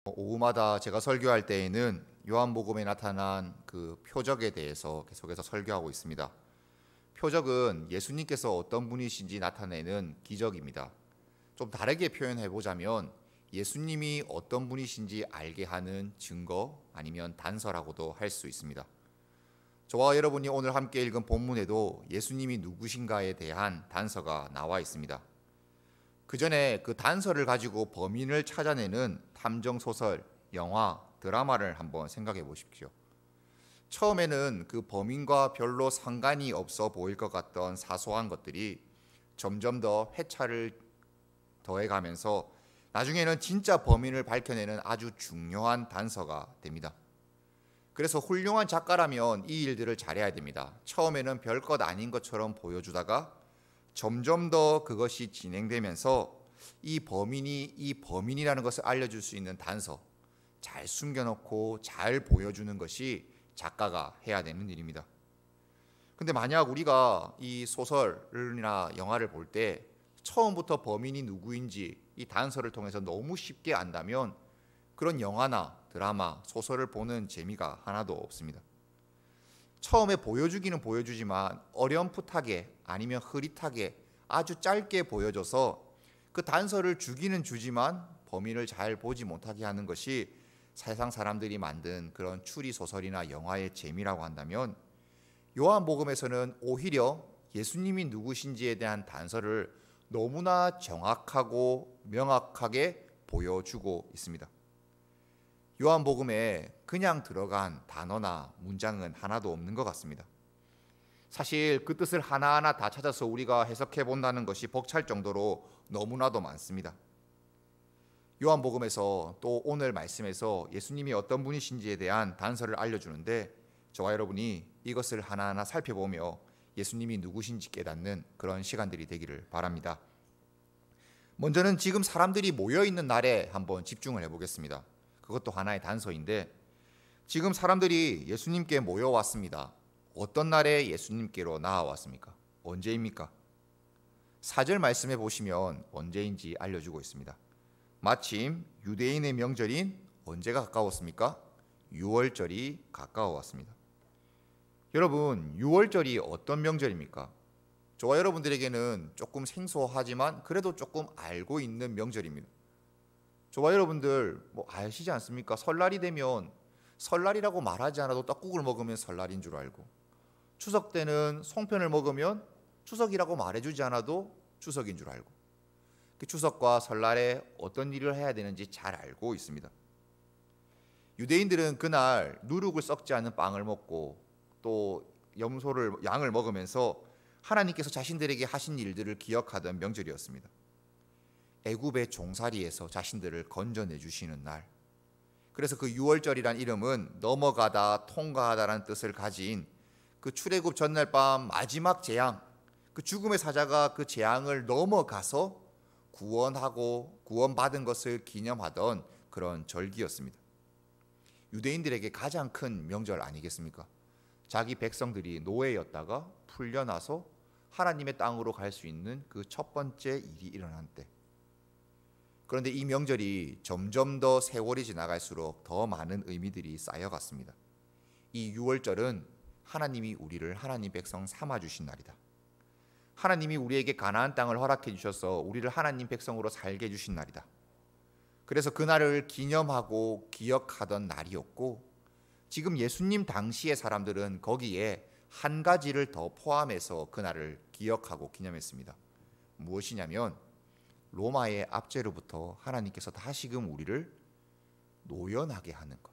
오후마다 제가 설교할 때에는 요한복음에 나타난 그 표적에 대해서 계속해서 설교하고 있습니다. 표적은 예수님께서 어떤 분이신지 나타내는 기적입니다. 좀 다르게 표현해 보자면 예수님이 어떤 분이신지 알게 하는 증거 아니면 단서라고도 할 수 있습니다. 저와 여러분이 오늘 함께 읽은 본문에도 예수님이 누구신가에 대한 단서가 나와 있습니다. 그 전에 그 단서를 가지고 범인을 찾아내는 탐정 소설, 영화, 드라마를 한번 생각해 보십시오. 처음에는 그 범인과 별로 상관이 없어 보일 것 같던 사소한 것들이 점점 더 회차를 더해가면서 나중에는 진짜 범인을 밝혀내는 아주 중요한 단서가 됩니다. 그래서 훌륭한 작가라면 이 일들을 잘해야 됩니다. 처음에는 별것 아닌 것처럼 보여주다가 점점 더 그것이 진행되면서 이 범인이 이 범인이라는 것을 알려줄 수 있는 단서, 잘 숨겨놓고 잘 보여주는 것이 작가가 해야 되는 일입니다. 근데 만약 우리가 이 소설이나 영화를 볼 때 처음부터 범인이 누구인지 이 단서를 통해서 너무 쉽게 안다면 그런 영화나 드라마, 소설을 보는 재미가 하나도 없습니다. 처음에 보여주기는 보여주지만 어렴풋하게 아니면 흐릿하게 아주 짧게 보여줘서 그 단서를 주기는 주지만 범인을 잘 보지 못하게 하는 것이 세상 사람들이 만든 그런 추리 소설이나 영화의 재미라고 한다면 요한복음에서는 오히려 예수님이 누구신지에 대한 단서를 너무나 정확하고 명확하게 보여주고 있습니다. 요한복음에 그냥 들어간 단어나 문장은 하나도 없는 것 같습니다. 사실 그 뜻을 하나하나 다 찾아서 우리가 해석해 본다는 것이 벅찰 정도로 너무나도 많습니다. 요한복음에서 또 오늘 말씀에서 예수님이 어떤 분이신지에 대한 단서를 알려주는데 저와 여러분이 이것을 하나하나 살펴보며 예수님이 누구신지 깨닫는 그런 시간들이 되기를 바랍니다. 먼저는 지금 사람들이 모여있는 날에 한번 집중을 해보겠습니다. 그것도 하나의 단서인데 지금 사람들이 예수님께 모여왔습니다. 어떤 날에 예수님께로 나아왔습니까? 언제입니까? 4절 말씀해 보시면 언제인지 알려주고 있습니다. 마침 유대인의 명절인 언제가 가까웠습니까? 6월절이 가까워왔습니다. 여러분, 6월절이 어떤 명절입니까? 저와 여러분들에게는 조금 생소하지만 그래도 조금 알고 있는 명절입니다. 저와 여러분들 아시지 않습니까? 설날이 되면 설날이라고 말하지 않아도 떡국을 먹으면 설날인 줄 알고, 추석 때는 송편을 먹으면 추석이라고 말해주지 않아도 추석인 줄 알고, 그 추석과 설날에 어떤 일을 해야 되는지 잘 알고 있습니다. 유대인들은 그날 누룩을 썩지 않은 빵을 먹고 또 양을 먹으면서 하나님께서 자신들에게 하신 일들을 기억하던 명절이었습니다. 애굽의 종살이에서 자신들을 건져내 주시는 날. 그래서 그 6월절이란 이름은 넘어가다, 통과하다라는 뜻을 가진 그 출애굽 전날 밤 마지막 재앙, 그 죽음의 사자가 그 재앙을 넘어가서 구원하고 구원받은 것을 기념하던 그런 절기였습니다. 유대인들에게 가장 큰 명절 아니겠습니까? 자기 백성들이 노예였다가 풀려나서 하나님의 땅으로 갈 수 있는 그 첫 번째 일이 일어난 때. 그런데 이 명절이 점점 더 세월이 지나갈수록 더 많은 의미들이 쌓여갔습니다. 이 6월절은 하나님이 우리를 하나님 백성 삼아주신 날이다. 하나님이 우리에게 가나안 땅을 허락해 주셔서 우리를 하나님 백성으로 살게 해주신 날이다. 그래서 그날을 기념하고 기억하던 날이었고, 지금 예수님 당시의 사람들은 거기에 한 가지를 더 포함해서 그날을 기억하고 기념했습니다. 무엇이냐면 로마의 압제로부터 하나님께서 다시금 우리를 노연하게 하는 것.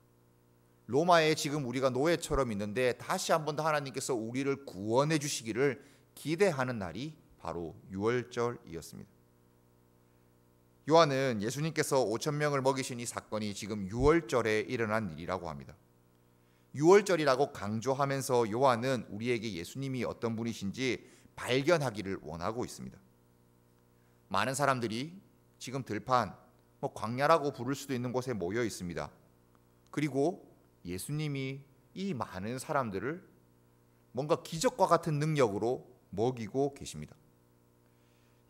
로마에 지금 우리가 노예처럼 있는데 다시 한 번 더 하나님께서 우리를 구원해 주시기를 기대하는 날이 바로 6월절이었습니다. 요한은 예수님께서 5천 명을 먹이신 이 사건이 지금 6월절에 일어난 일이라고 합니다. 6월절이라고 강조하면서 요한은 우리에게 예수님이 어떤 분이신지 발견하기를 원하고 있습니다. 많은 사람들이 지금 들판, 광야라고 부를 수도 있는 곳에 모여 있습니다. 그리고 예수님이 이 많은 사람들을 뭔가 기적과 같은 능력으로 먹이고 계십니다.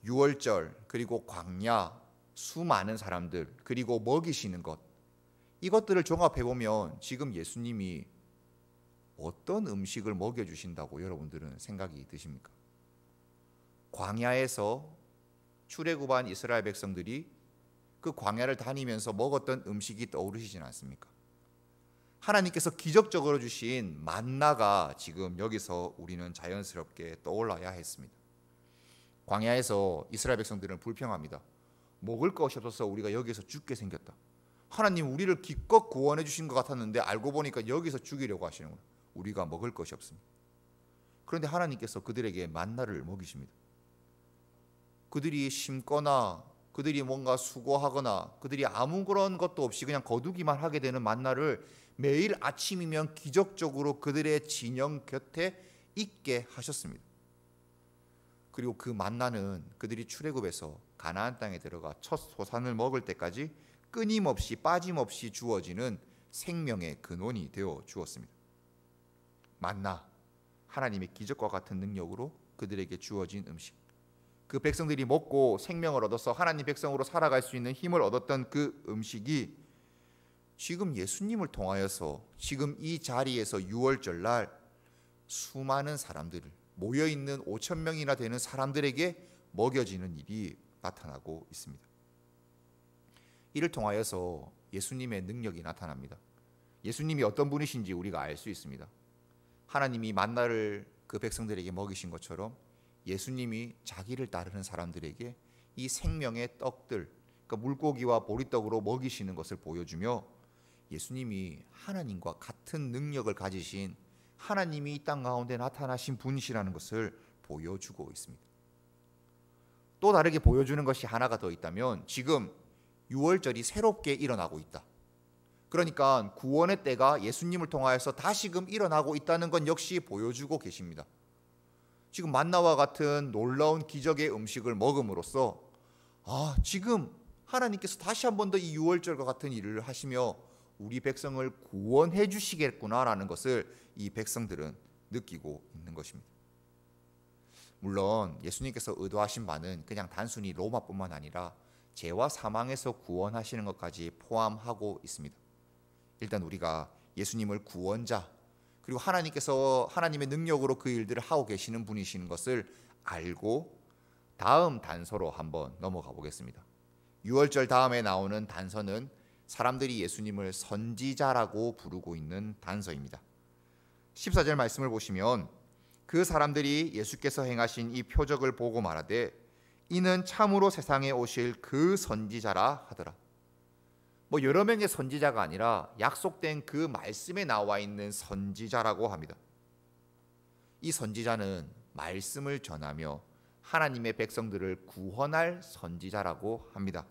6월절, 그리고 광야, 수많은 사람들, 그리고 먹이시는 것, 이것들을 종합해 보면 지금 예수님이 어떤 음식을 먹여주신다고 여러분들은 생각이 드십니까? 광야에서 출애굽한 이스라엘 백성들이 그 광야를 다니면서 먹었던 음식이 떠오르시진 않습니까? 하나님께서 기적적으로 주신 만나가 지금 여기서 우리는 자연스럽게 떠올라야 했습니다. 광야에서 이스라엘 백성들은 불평합니다. 먹을 것이 없어서 우리가 여기서 죽게 생겼다. 하나님 우리를 기껏 구원해 주신 것 같았는데 알고 보니까 여기서 죽이려고 하시는구나. 우리가 먹을 것이 없습니다. 그런데 하나님께서 그들에게 만나를 먹이십니다. 그들이 심거나 그들이 뭔가 수고하거나 그들이 아무런 것도 없이 그냥 거두기만 하게 되는 만나를 매일 아침이면 기적적으로 그들의 진영 곁에 있게 하셨습니다. 그리고 그 만나는 그들이 출애굽해서 가나안 땅에 들어가 첫 소산을 먹을 때까지 끊임없이 빠짐없이 주어지는 생명의 근원이 되어 주었습니다. 만나, 하나님의 기적과 같은 능력으로 그들에게 주어진 음식. 그 백성들이 먹고 생명을 얻어서 하나님 백성으로 살아갈 수 있는 힘을 얻었던 그 음식이 지금 예수님을 통하여서 지금 이 자리에서 유월절 날 수많은 사람들을 모여있는 5천 명이나 되는 사람들에게 먹여지는 일이 나타나고 있습니다. 이를 통하여서 예수님의 능력이 나타납니다. 예수님이 어떤 분이신지 우리가 알 수 있습니다. 하나님이 만나를 그 백성들에게 먹이신 것처럼 예수님이 자기를 따르는 사람들에게 이 생명의 떡들, 그러니까 물고기와 보리떡으로 먹이시는 것을 보여주며 예수님이 하나님과 같은 능력을 가지신 하나님이 이 땅 가운데 나타나신 분이시라는 것을 보여주고 있습니다. 또 다르게 보여주는 것이 하나가 더 있다면 지금 유월절이 새롭게 일어나고 있다. 그러니까 구원의 때가 예수님을 통하여서 다시금 일어나고 있다는 건 역시 보여주고 계십니다. 지금 만나와 같은 놀라운 기적의 음식을 먹음으로써 지금 하나님께서 다시 한 번 더 이 유월절과 같은 일을 하시며 우리 백성을 구원해 주시겠구나라는 것을 이 백성들은 느끼고 있는 것입니다. 물론 예수님께서 의도하신 바는 그냥 단순히 로마뿐만 아니라 죄와 사망에서 구원하시는 것까지 포함하고 있습니다. 일단 우리가 예수님을 구원자 그리고 하나님께서 하나님의 능력으로 그 일들을 하고 계시는 분이신 것을 알고 다음 단서로 한번 넘어가 보겠습니다. 유월절 다음에 나오는 단서는 사람들이 예수님을 선지자라고 부르고 있는 단서입니다. 14절 말씀을 보시면 그 사람들이 예수께서 행하신 이 표적을 보고 말하되 이는 참으로 세상에 오실 그 선지자라 하더라. 여러 명의 선지자가 아니라 약속된 그 말씀에 나와 있는 선지자라고 합니다. 이 선지자는 말씀을 전하며 하나님의 백성들을 구원할 선지자라고 합니다.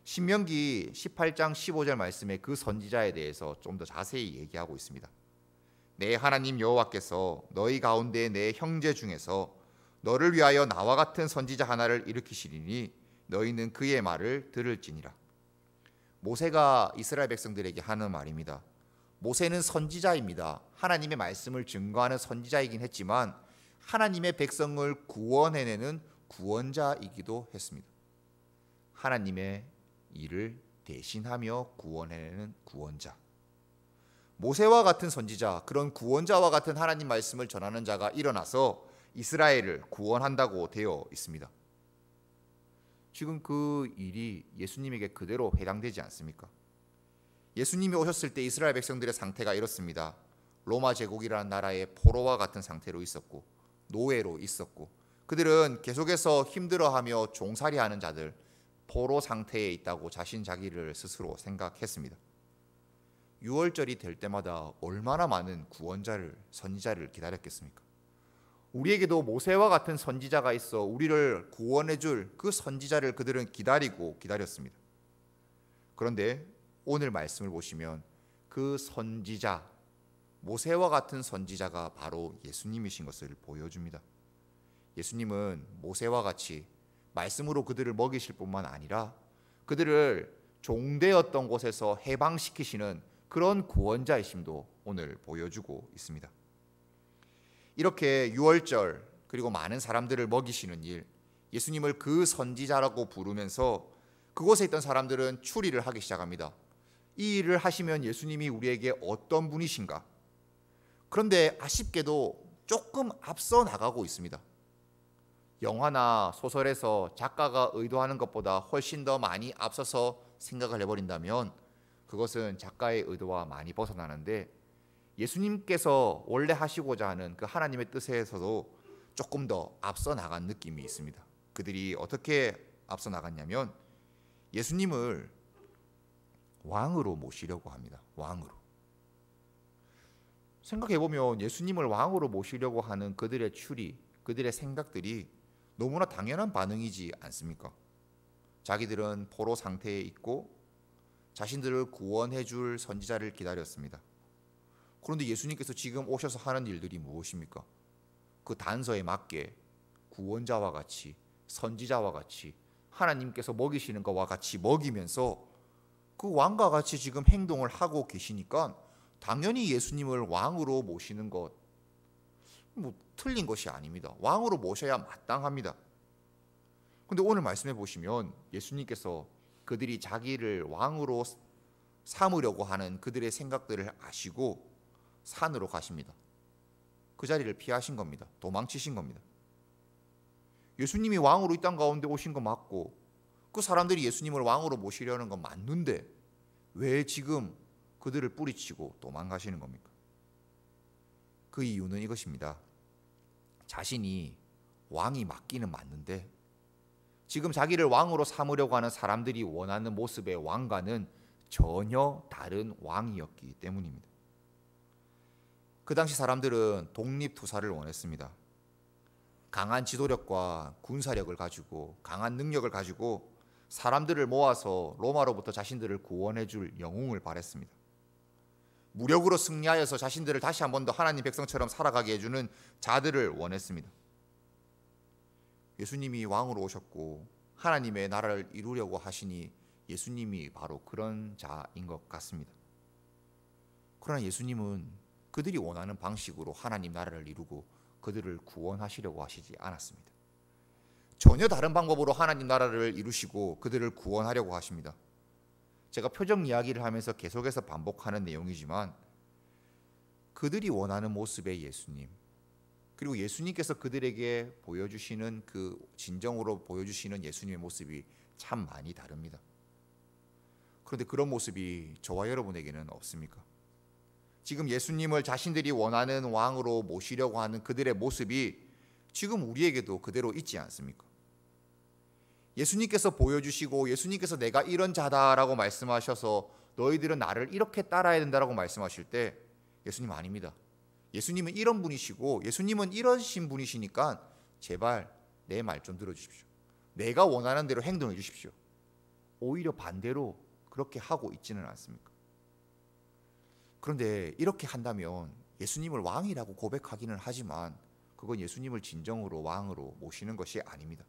신명기 18장 15절 말씀에 그 선지자에 대해서 좀 더 자세히 얘기하고 있습니다. 내 하나님 여호와께서 너희 가운데 내 형제 중에서 너를 위하여 나와 같은 선지자 하나를 일으키시리니 너희는 그의 말을 들을지니라. 모세가 이스라엘 백성들에게 하는 말입니다. 모세는 선지자입니다. 하나님의 말씀을 증거하는 선지자이긴 했지만 하나님의 백성을 구원해내는 구원자이기도 했습니다. 하나님의 일을 대신하며 구원해내는 구원자. 모세와 같은 선지자, 그런 구원자와 같은 하나님 말씀을 전하는 자가 일어나서 이스라엘을 구원한다고 되어 있습니다. 지금 그 일이 예수님에게 그대로 해당되지 않습니까? 예수님이 오셨을 때 이스라엘 백성들의 상태가 이렇습니다. 로마 제국이라는 나라의 포로와 같은 상태로 있었고 노예로 있었고 그들은 계속해서 힘들어하며 종살이하는 자들, 포로 상태에 있다고 자기를 스스로 생각했습니다. 유월절이 될 때마다 얼마나 많은 구원자를, 선지자를 기다렸겠습니까? 우리에게도 모세와 같은 선지자가 있어 우리를 구원해줄 그 선지자를 그들은 기다렸습니다. 그런데 오늘 말씀을 보시면 그 선지자, 모세와 같은 선지자가 바로 예수님이신 것을 보여줍니다. 예수님은 모세와 같이 말씀으로 그들을 먹이실 뿐만 아니라 그들을 종되었던 곳에서 해방시키시는 그런 구원자이심도 오늘 보여주고 있습니다. 이렇게 유월절 그리고 많은 사람들을 먹이시는 일, 예수님을 그 선지자라고 부르면서 그곳에 있던 사람들은 추리를 하기 시작합니다. 이 일을 하시면 예수님이 우리에게 어떤 분이신가? 그런데 아쉽게도 조금 앞서 나가고 있습니다. 영화나 소설에서 작가가 의도하는 것보다 훨씬 더 많이 앞서서 생각을 해버린다면 그것은 작가의 의도와 많이 벗어나는데, 예수님께서 원래 하시고자 하는 그 하나님의 뜻에서도 조금 더 앞서 나간 느낌이 있습니다. 그들이 어떻게 앞서 나갔냐면 예수님을 왕으로 모시려고 합니다. 왕으로. 생각해보면 예수님을 왕으로 모시려고 하는 그들의 추리, 그들의 생각들이 너무나 당연한 반응이지 않습니까? 자기들은 포로 상태에 있고 자신들을 구원해 줄 선지자를 기다렸습니다. 그런데 예수님께서 지금 오셔서 하는 일들이 무엇입니까? 그 단서에 맞게 구원자와 같이, 선지자와 같이, 하나님께서 먹이시는 것과 같이 먹이면서 그 왕과 같이 지금 행동을 하고 계시니까 당연히 예수님을 왕으로 모시는 것 틀린 것이 아닙니다. 왕으로 모셔야 마땅합니다. 근데 오늘 말씀해 보시면 예수님께서 그들이 자기를 왕으로 삼으려고 하는 그들의 생각들을 아시고 산으로 가십니다. 그 자리를 피하신 겁니다. 도망치신 겁니다. 예수님이 왕으로 이 땅 가운데 오신 거 맞고 그 사람들이 예수님을 왕으로 모시려는 건 맞는데 왜 지금 그들을 뿌리치고 도망가시는 겁니까? 그 이유는 이것입니다. 자신이 왕이 맞기는 맞는데 지금 자기를 왕으로 삼으려고 하는 사람들이 원하는 모습의 왕과는 전혀 다른 왕이었기 때문입니다. 그 당시 사람들은 독립투사를 원했습니다. 강한 지도력과 군사력을 가지고, 강한 능력을 가지고 사람들을 모아서 로마로부터 자신들을 구원해 줄 영웅을 바랬습니다. 무력으로 승리하여서 자신들을 다시 한 번 더 하나님 백성처럼 살아가게 해주는 자들을 원했습니다. 예수님이 왕으로 오셨고 하나님의 나라를 이루려고 하시니 예수님이 바로 그런 자인 것 같습니다. 그러나 예수님은 그들이 원하는 방식으로 하나님 나라를 이루고 그들을 구원하시려고 하시지 않았습니다. 전혀 다른 방법으로 하나님 나라를 이루시고 그들을 구원하려고 하십니다. 제가 표정 이야기를 하면서 계속해서 반복하는 내용이지만 그들이 원하는 모습의 예수님, 그리고 예수님께서 그들에게 보여주시는 그 진정으로 보여주시는 예수님의 모습이 참 많이 다릅니다. 그런데 그런 모습이 저와 여러분에게는 없습니까? 지금 예수님을 자신들이 원하는 왕으로 모시려고 하는 그들의 모습이 지금 우리에게도 그대로 있지 않습니까? 예수님께서 보여주시고 예수님께서 내가 이런 자다라고 말씀하셔서 너희들은 나를 이렇게 따라야 된다라고 말씀하실 때 예수님 아닙니다. 예수님은 이런 분이시고 예수님은 이러신 분이시니까 제발 내 말 좀 들어주십시오. 내가 원하는 대로 행동해 주십시오. 오히려 반대로 그렇게 하고 있지는 않습니까? 그런데 이렇게 한다면 예수님을 왕이라고 고백하기는 하지만 그건 예수님을 진정으로 왕으로 모시는 것이 아닙니다.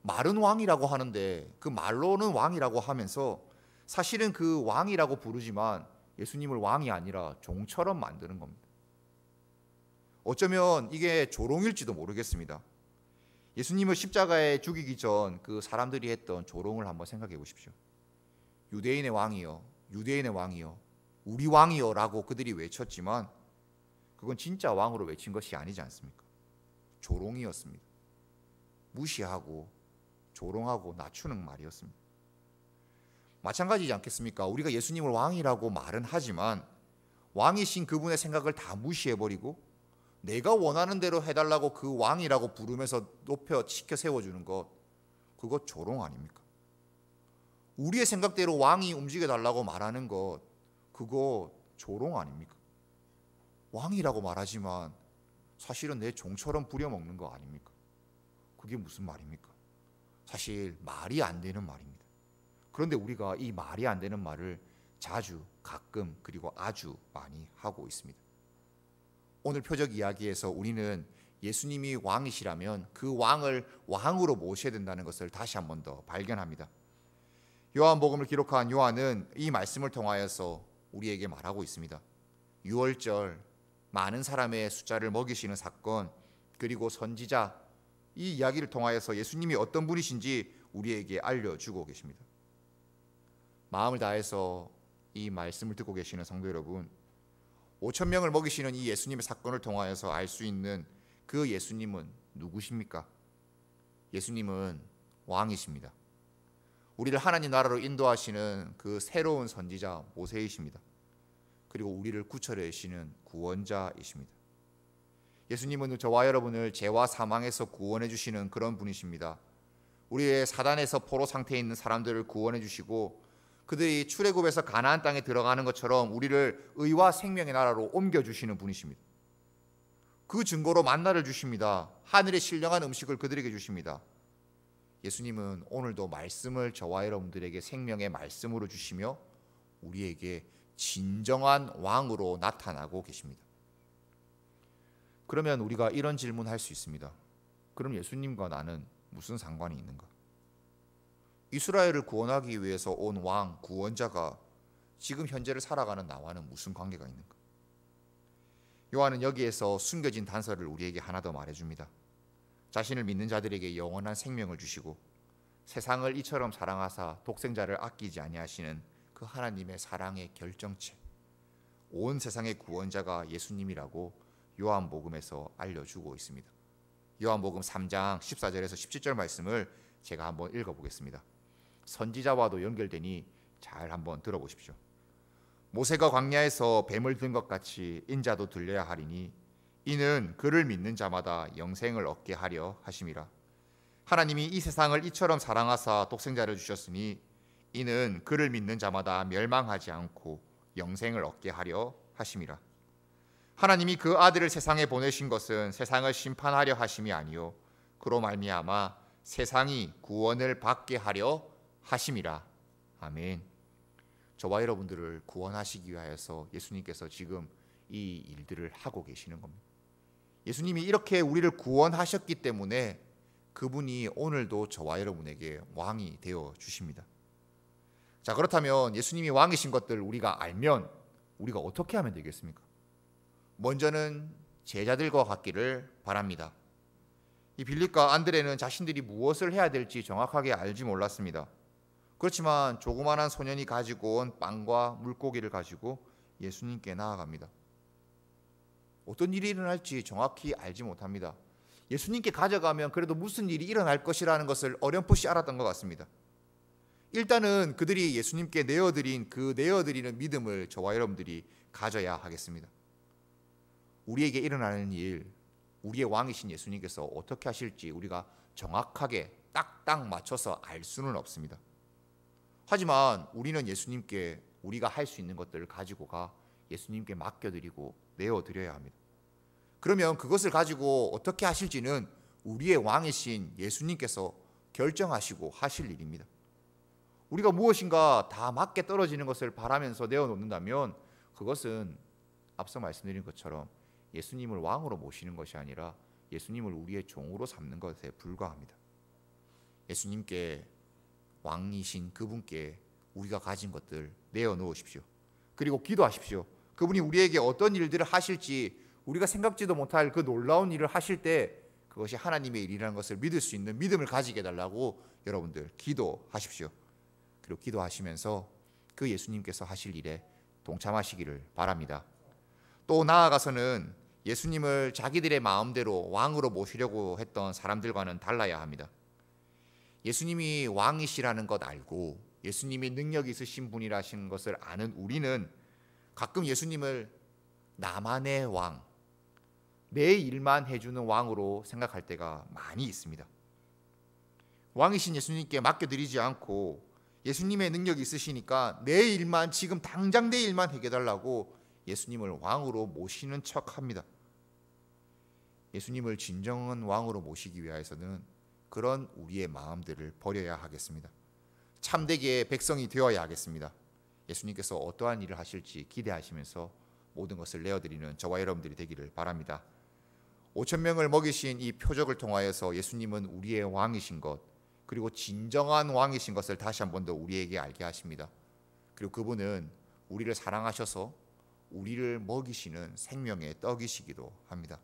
말은 왕이라고 하는데 그 말로는 왕이라고 하면서 사실은 그 왕이라고 부르지만 예수님을 왕이 아니라 종처럼 만드는 겁니다. 어쩌면 이게 조롱일지도 모르겠습니다. 예수님을 십자가에 죽이기 전 그 사람들이 했던 조롱을 한번 생각해 보십시오. 유대인의 왕이여, 유대인의 왕이여, 우리 왕이여 라고 그들이 외쳤지만 그건 진짜 왕으로 외친 것이 아니지 않습니까? 조롱이었습니다. 무시하고 조롱하고 낮추는 말이었습니다. 마찬가지지 않겠습니까? 우리가 예수님을 왕이라고 말은 하지만 왕이신 그분의 생각을 다 무시해버리고 내가 원하는 대로 해달라고 그 왕이라고 부르면서 높여 치켜 세워주는 것, 그것 조롱 아닙니까? 우리의 생각대로 왕이 움직여달라고 말하는 것, 그거 조롱 아닙니까? 왕이라고 말하지만 사실은 내 종처럼 부려먹는 거 아닙니까? 그게 무슨 말입니까? 사실 말이 안 되는 말입니다. 그런데 우리가 이 말이 안 되는 말을 자주, 가끔, 그리고 아주 많이 하고 있습니다. 오늘 표적 이야기에서 우리는 예수님이 왕이시라면 그 왕을 왕으로 모셔야 된다는 것을 다시 한 번 더 발견합니다. 요한복음을 기록한 요한은 이 말씀을 통하여서 우리에게 말하고 있습니다. 유월절, 많은 사람의 숫자를 먹이시는 사건, 그리고 선지자, 이 이야기를 통하여서 예수님이 어떤 분이신지 우리에게 알려주고 계십니다. 마음을 다해서 이 말씀을 듣고 계시는 성도 여러분, 5천 명을 먹이시는 이 예수님의 사건을 통하여서 알 수 있는 그 예수님은 누구십니까? 예수님은 왕이십니다. 우리를 하나님 나라로 인도하시는 그 새로운 선지자 모세이십니다. 그리고 우리를 구출해 주시는 구원자이십니다. 예수님은 저와 여러분을 죄와 사망에서 구원해 주시는 그런 분이십니다. 우리의 사단에서 포로 상태에 있는 사람들을 구원해 주시고 그들이 출애굽에서 가나안 땅에 들어가는 것처럼 우리를 의와 생명의 나라로 옮겨 주시는 분이십니다. 그 증거로 만나를 주십니다. 하늘의 신령한 음식을 그들에게 주십니다. 예수님은 오늘도 말씀을 저와 여러분들에게 생명의 말씀으로 주시며 우리에게 진정한 왕으로 나타나고 계십니다. 그러면 우리가 이런 질문할 수 있습니다. 그럼 예수님과 나는 무슨 상관이 있는가? 이스라엘을 구원하기 위해서 온 왕, 구원자가 지금 현재를 살아가는 나와는 무슨 관계가 있는가? 요한은 여기에서 숨겨진 단서를 우리에게 하나 더 말해줍니다. 자신을 믿는 자들에게 영원한 생명을 주시고 세상을 이처럼 사랑하사 독생자를 아끼지 아니하시는 그 하나님의 사랑의 결정체, 온 세상의 구원자가 예수님이라고 요한복음에서 알려주고 있습니다. 요한복음 3장 14절에서 17절 말씀을 제가 한번 읽어보겠습니다. 선지자와도 연결되니 잘 한번 들어보십시오. 모세가 광야에서 뱀을 든 것 같이 인자도 들려야 하리니 이는 그를 믿는 자마다 영생을 얻게 하려 하심이라. 하나님이 이 세상을 이처럼 사랑하사 독생자를 주셨으니 이는 그를 믿는 자마다 멸망하지 않고 영생을 얻게 하려 하심이라. 하나님이 그 아들을 세상에 보내신 것은 세상을 심판하려 하심이 아니요 그로 말미암아 세상이 구원을 받게 하려 하심이라. 아멘. 저와 여러분들을 구원하시기 위하여서 예수님께서 지금 이 일들을 하고 계시는 겁니다. 예수님이 이렇게 우리를 구원하셨기 때문에 그분이 오늘도 저와 여러분에게 왕이 되어 주십니다. 자, 그렇다면 예수님이 왕이신 것들 우리가 알면 우리가 어떻게 하면 되겠습니까? 먼저는 제자들과 같기를 바랍니다. 이 빌립과 안드레는 자신들이 무엇을 해야 될지 정확하게 알지 몰랐습니다. 그렇지만 조그만한 소년이 가지고 온 빵과 물고기를 가지고 예수님께 나아갑니다. 어떤 일이 일어날지 정확히 알지 못합니다. 예수님께 가져가면 그래도 무슨 일이 일어날 것이라는 것을 어렴풋이 알았던 것 같습니다. 일단은 그들이 예수님께 내어드린 그 내어드리는 믿음을 저와 여러분들이 가져야 하겠습니다. 우리에게 일어나는 일, 우리의 왕이신 예수님께서 어떻게 하실지 우리가 정확하게 딱딱 맞춰서 알 수는 없습니다. 하지만 우리는 예수님께 우리가 할 수 있는 것들을 가지고 가 예수님께 맡겨드리고 내어드려야 합니다. 그러면 그것을 가지고 어떻게 하실지는 우리의 왕이신 예수님께서 결정하시고 하실 일입니다. 우리가 무엇인가 다 맞게 떨어지는 것을 바라면서 내어놓는다면 그것은 앞서 말씀드린 것처럼 예수님을 왕으로 모시는 것이 아니라 예수님을 우리의 종으로 삼는 것에 불과합니다. 예수님께 왕이신 그분께 우리가 가진 것들 내어놓으십시오. 그리고 기도하십시오. 그분이 우리에게 어떤 일들을 하실지 우리가 생각지도 못할 그 놀라운 일을 하실 때 그것이 하나님의 일이라는 것을 믿을 수 있는 믿음을 가지게 해달라고 여러분들 기도하십시오. 그리고 기도하시면서 그 예수님께서 하실 일에 동참하시기를 바랍니다. 또 나아가서는 예수님을 자기들의 마음대로 왕으로 모시려고 했던 사람들과는 달라야 합니다. 예수님이 왕이시라는 것 알고 예수님이 능력이 있으신 분이라는 것을 아는 우리는 가끔 예수님을 나만의 왕, 내 일만 해주는 왕으로 생각할 때가 많이 있습니다. 왕이신 예수님께 맡겨드리지 않고 예수님의 능력이 있으시니까 내 일만 지금 당장 내 일만 해결하려고 예수님을 왕으로 모시는 척합니다. 예수님을 진정한 왕으로 모시기 위해서는 그런 우리의 마음들을 버려야 하겠습니다. 참되게 백성이 되어야 하겠습니다. 예수님께서 어떠한 일을 하실지 기대하시면서 모든 것을 내어드리는 저와 여러분들이 되기를 바랍니다. 5천 명을 먹이신 이 표적을 통하여서 예수님은 우리의 왕이신 것, 그리고 진정한 왕이신 것을 다시 한 번 더 우리에게 알게 하십니다. 그리고 그분은 우리를 사랑하셔서 우리를 먹이시는 생명의 떡이시기도 합니다.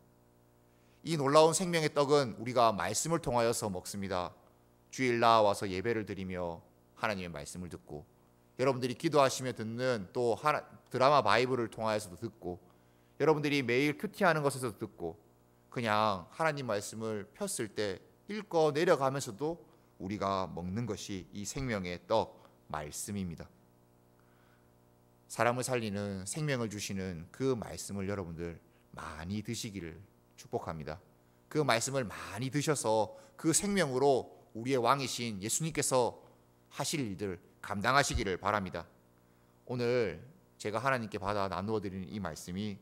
이 놀라운 생명의 떡은 우리가 말씀을 통하여서 먹습니다. 주일 나와서 예배를 드리며 하나님의 말씀을 듣고 여러분들이 기도하시며 듣는 또 드라마 바이블을 통하여서도 듣고, 여러분들이 매일 큐티하는 것에서도 듣고, 그냥 하나님 말씀을 폈을 때 읽고 내려가면서도 우리가 먹는 것이 이 생명의 떡 말씀입니다. 사람을 살리는 생명을 주시는 그 말씀을 여러분들 많이 드시기를 축복합니다. 그 말씀을 많이 드셔서 그 생명으로 우리의 왕이신 예수님께서 하실 일들 감당하시기를 바랍니다. 오늘 제가 하나님께 받아 나누어 드리는 이 말씀이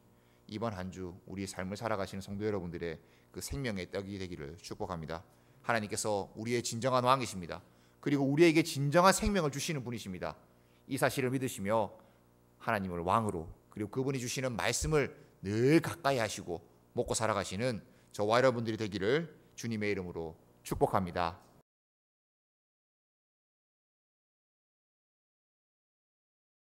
이번 한 주 우리의 삶을 살아가시는 성도 여러분들의 그 생명의 떡이 되기를 축복합니다. 하나님께서 우리의 진정한 왕이십니다. 그리고 우리에게 진정한 생명을 주시는 분이십니다. 이 사실을 믿으시며 하나님을 왕으로, 그리고 그분이 주시는 말씀을 늘 가까이 하시고 먹고 살아가시는 저와 여러분들이 되기를 주님의 이름으로 축복합니다.